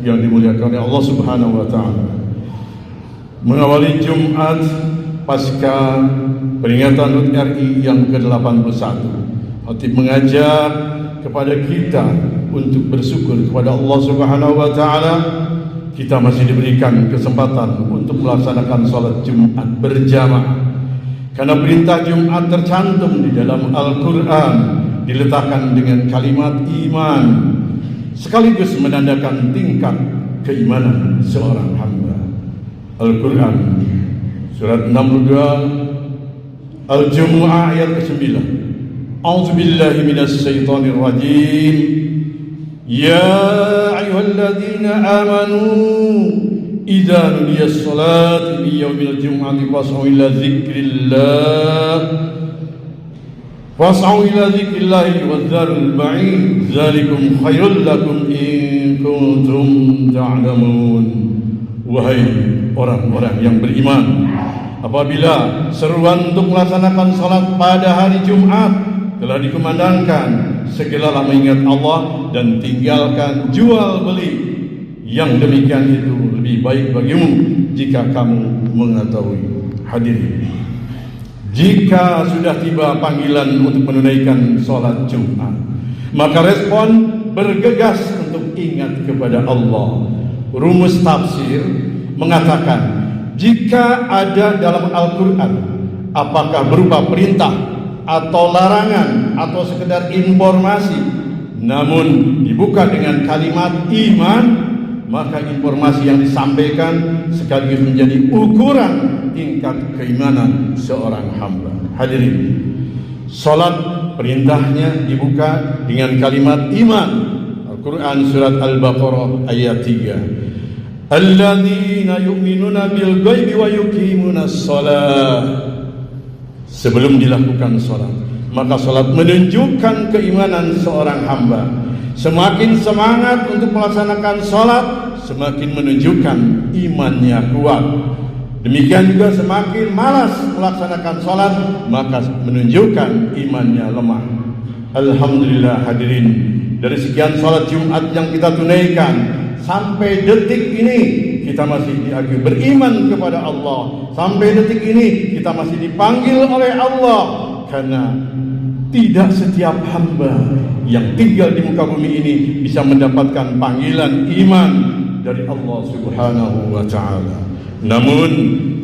yang dimuliakan oleh Allah Subhanahu wa taala. Mengawali Jumat pasca peringatan HUT RI yang ke-81, khatib mengajak kepada kita untuk bersyukur kepada Allah Subhanahu wa taala. Kita masih diberikan kesempatan untuk melaksanakan salat Jumat berjamaah. Karena perintah Jumat tercantum di dalam Al-Quran, diletakkan dengan kalimat iman, sekaligus menandakan tingkat keimanan seorang hamba. Al-Quran surat 62 Al-Jumu'ah ayat ke-9. A'udzubillahi minasyaitonir rajim. Ya ayyuhalladzina amanu idza nudiyas salati min yaumil jumu'ati fas'au ila dzikrillah wa dzarul ba'id dzalikum khairul lakum in kuntum ta'lamun. Wahai orang-orang yang beriman, apabila seruan untuk melaksanakan salat pada hari Jumat telah dikumandangkan, segeralah mengingat Allah dan tinggalkan jual beli. Yang demikian itu lebih baik bagimu jika kamu mengetahui. Hadirin, jika sudah tiba panggilan untuk menunaikan salat Jumat, maka respon bergegas untuk ingat kepada Allah. Rumus tafsir mengatakan, jika ada dalam Al-Quran, apakah berupa perintah atau larangan atau sekedar informasi, namun dibuka dengan kalimat iman, maka informasi yang disampaikan sekaligus menjadi ukuran tingkat keimanan seorang hamba. Hadirin, salat perintahnya dibuka dengan kalimat iman. Al-Quran surat Al-Baqarah ayat 3. Alladzina yu'minuna bil ghaibi wa yuqimunas shalah. Sebelum dilakukan salat, maka salat menunjukkan keimanan seorang hamba. Semakin semangat untuk melaksanakan salat, semakin menunjukkan imannya kuat. Demikian juga semakin malas melaksanakan salat, maka menunjukkan imannya lemah. Alhamdulillah hadirin, dari sekian salat Jumat yang kita tunaikan, sampai detik ini kita masih diagih beriman kepada Allah. Sampai detik ini kita masih dipanggil oleh Allah, karena tidak setiap hamba yang tinggal di muka bumi ini bisa mendapatkan panggilan iman dari Allah Subhanahu wa taala. Namun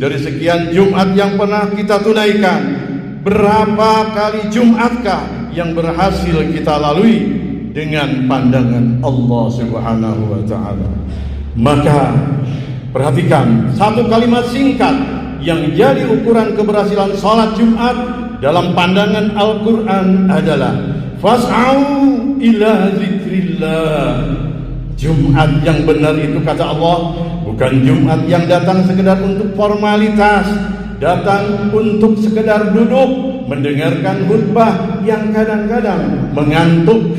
dari sekian Jumat yang pernah kita tunaikan, berapa kali Jumatkah yang berhasil kita lalui dengan pandangan Allah Subhanahu wa taala? Maka perhatikan satu kalimat singkat yang jadi ukuran keberhasilan salat Jumat dalam pandangan Al-Quran adalah fas'au ila dzikrillah. Jumat yang benar itu, kata Allah, bukan Jumat yang datang sekedar untuk formalitas, datang untuk sekedar duduk mendengarkan khutbah yang kadang-kadang mengantuk,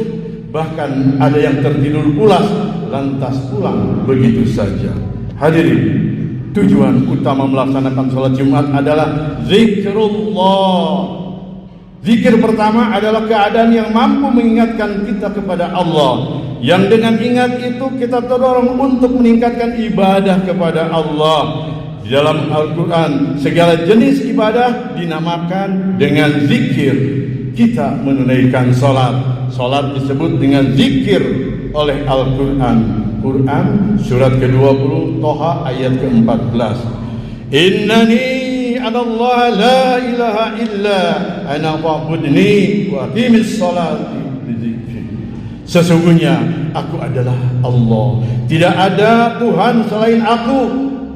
bahkan ada yang tertidur pulas lantas pulang begitu saja. Hadirin, tujuan utama melaksanakan salat Jumat adalah zikrullah. Zikir pertama adalah keadaan yang mampu mengingatkan kita kepada Allah, yang dengan ingat itu kita terdorong untuk meningkatkan ibadah kepada Allah. Di dalam Al-Quran segala jenis ibadah dinamakan dengan zikir. Kita menunaikan salat, salat disebut dengan zikir oleh Al-Quran. Quran surat ke-20 Toha ayat ke-14. Innani anallah la ilaha illa ana fa'budni wa aqimis salati bizikri. Sesungguhnya aku adalah Allah, tidak ada Tuhan selain aku,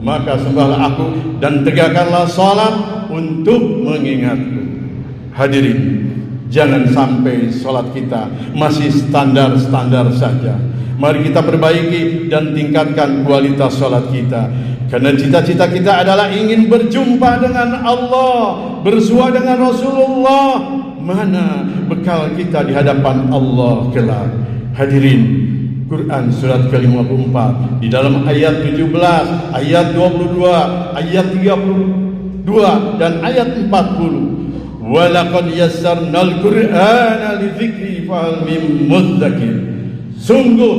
maka sembahlah aku dan tegakkanlah salat untuk mengingatku. Hadirin, jangan sampai salat kita masih standar-standar saja. Mari kita perbaiki dan tingkatkan kualitas salat kita, karena cita-cita kita adalah ingin berjumpa dengan Allah, bersua dengan Rasulullah. Mana bekal kita di hadapan Allah kelak? Hadirin, Quran surat ke-54 di dalam ayat 17, ayat 22, ayat 32 dan ayat 40. Wa laqad yassarnal Qur'ana lidzikri fahal mim mudzakir. Sungguh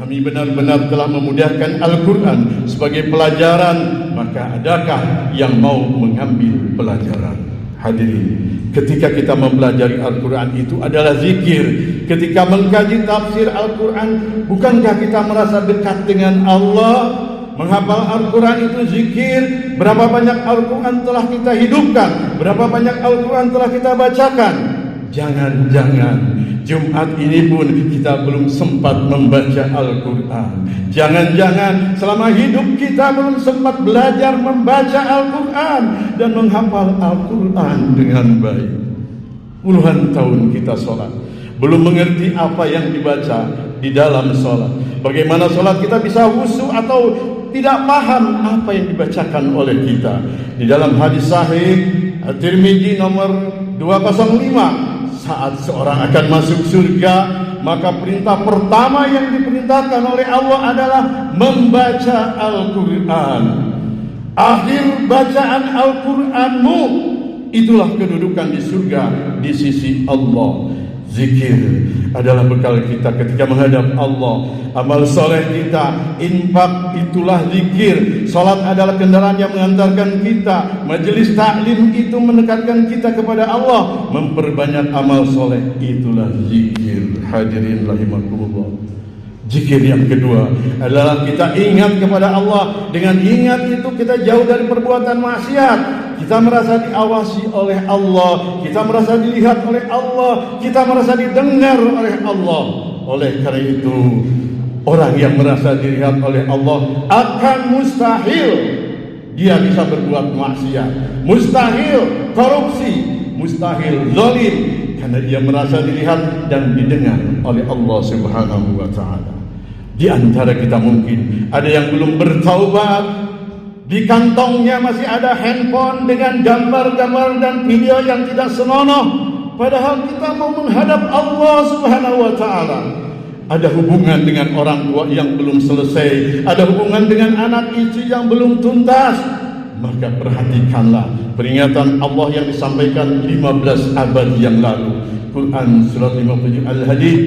kami kami benar-benar telah memudahkan Al-Quran sebagai pelajaran, maka adakah yang mau mengambil pelajaran? Hadirin, ketika kita mempelajari Al-Quran itu adalah zikir. Ketika mengkaji tafsir Al-Quran, bukankah kita merasa dekat dengan Allah? Menghafal Al-Quran itu zikir. Berapa banyak Al-Quran telah kita hidupkan, berapa banyak Al-Quran telah kita bacakan. Jangan-jangan Jumat ini pun kita belum sempat membaca Al-Quran. Jangan-jangan selama hidup kita belum sempat belajar membaca Al-Quran dan menghafal Al-Quran dengan baik. Puluhan tahun kita sholat, belum mengerti apa yang dibaca di dalam sholat. Bagaimana sholat kita bisa khusyuk atau tidak paham apa yang dibacakan oleh kita. Di dalam hadis sahih At-Tirmidzi nomor 205, saat seorang akan masuk surga, maka perintah pertama yang diperintahkan oleh Allah adalah membaca Al-Quran. Akhir bacaan Al-Quranmu, itulah kedudukan di surga di sisi Allah. Zikir adalah bekal kita ketika menghadap Allah. Amal soleh kita, infak itulah zikir. Salat adalah kendaraan yang mengantarkan kita. Majelis taklim itu mendekatkan kita kepada Allah. Memperbanyak amal soleh itulah zikir. Hadirin rahimakumullah. Zikir yang kedua adalah kita ingat kepada Allah. Dengan ingat itu kita jauh dari perbuatan maksiat. Kita merasa diawasi oleh Allah, kita merasa dilihat oleh Allah, kita merasa didengar oleh Allah. Oleh karena itu, orang yang merasa dilihat oleh Allah akan mustahil dia bisa berbuat maksiat, mustahil korupsi, mustahil zalim, karena dia merasa dilihat dan didengar oleh Allah Subhanahu wa taala. Di antara kita mungkin ada yang belum bertaubat. Di kantongnya masih ada handphone dengan gambar-gambar dan video yang tidak senonoh. Padahal kita mau menghadap Allah Subhanahu wa ta'ala. Ada hubungan dengan orang tua yang belum selesai, ada hubungan dengan anak istri yang belum tuntas. Maka perhatikanlah peringatan Allah yang disampaikan 15 abad yang lalu. Quran surat 57 Al-Hadid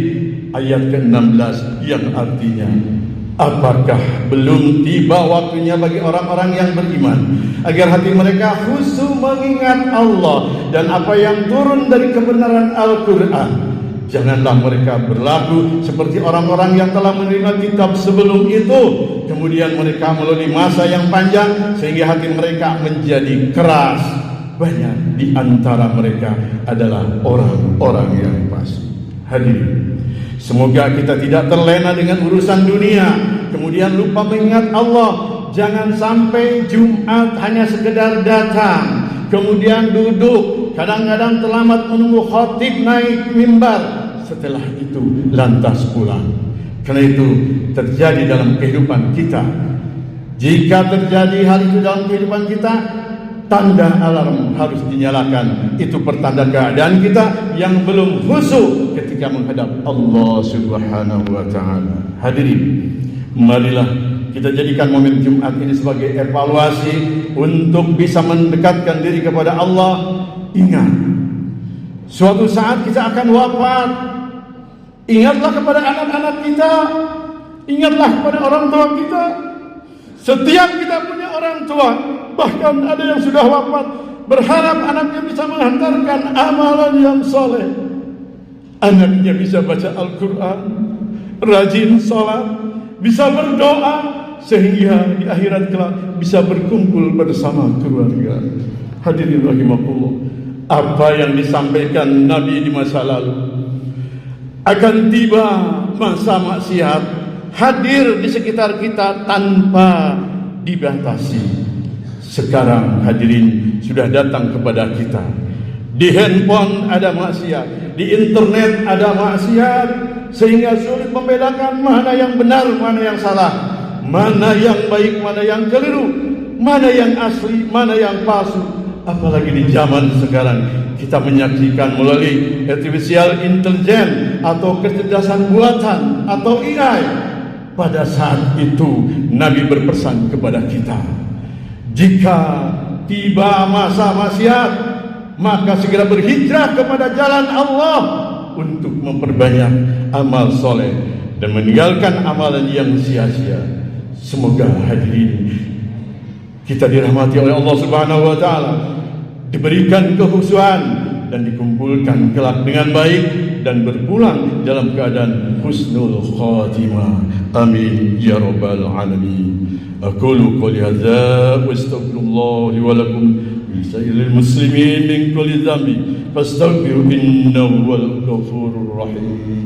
ayat ke-16 yang artinya, apakah belum tiba waktunya bagi orang-orang yang beriman agar hati mereka khusyuk mengingat Allah dan apa yang turun dari kebenaran Al-Quran? Janganlah mereka berlaku seperti orang-orang yang telah menerima kitab sebelum itu, kemudian mereka melalui masa yang panjang sehingga hati mereka menjadi keras. Banyak di antara mereka adalah orang-orang yang fasik. Hadirin, semoga kita tidak terlena dengan urusan dunia kemudian lupa mengingat Allah. Jangan sampai Jumat hanya sekedar datang kemudian duduk, kadang-kadang terlambat menunggu khatib naik mimbar, setelah itu lantas pulang. Karena itu terjadi dalam kehidupan kita. Jika terjadi hal itu dalam kehidupan kita, tanda alarm harus dinyalakan. Itu pertanda keadaan kita yang belum khusyuk ketika menghadap Allah Subhanahu wa ta'ala. Hadirin, marilah kita jadikan momen Jumat ini sebagai evaluasi untuk bisa mendekatkan diri kepada Allah. Ingat, suatu saat kita akan wafat. Ingatlah kepada anak-anak kita, ingatlah kepada orang tua kita. Setiap kita punya orang tua, bahkan ada yang sudah wafat, berharap anaknya bisa menghantarkan amalan yang soleh. Anaknya bisa baca Al-Quran, rajin sholat, bisa berdoa, sehingga di akhirat kelak bisa berkumpul bersama keluarga. Hadirin rahimakumullah, apa yang disampaikan Nabi di masa lalu akan tiba masa maksiat hadir di sekitar kita tanpa dibatasi. Sekarang hadirin sudah datang kepada kita. Di handphone ada maksiat, di internet ada maksiat, sehingga sulit membedakan mana yang benar, mana yang salah, mana yang baik, mana yang keliru, mana yang asli, mana yang palsu. Apalagi di zaman sekarang kita menyaksikan melalui artificial intelligence atau kecerdasan buatan atau AI. Pada saat itu Nabi berpesan kepada kita, jika tiba masa maksiat, maka segera berhijrah kepada jalan Allah untuk memperbanyak amal soleh dan meninggalkan amalan yang sia-sia. Semoga hadirin kita dirahmati oleh Allah Subhanahu wa taala, diberikan kekhusyuan dan dikumpulkan kelak dengan baik dan berpulang dalam keadaan husnul khatimah. Amin ya rabbal alamin. Aqulu qouli hadza wa astaghfirullah li wa lakum min sayyidil muslimin min kulli dhanbi fastaghfiru innahu huwal ghafurur rahim.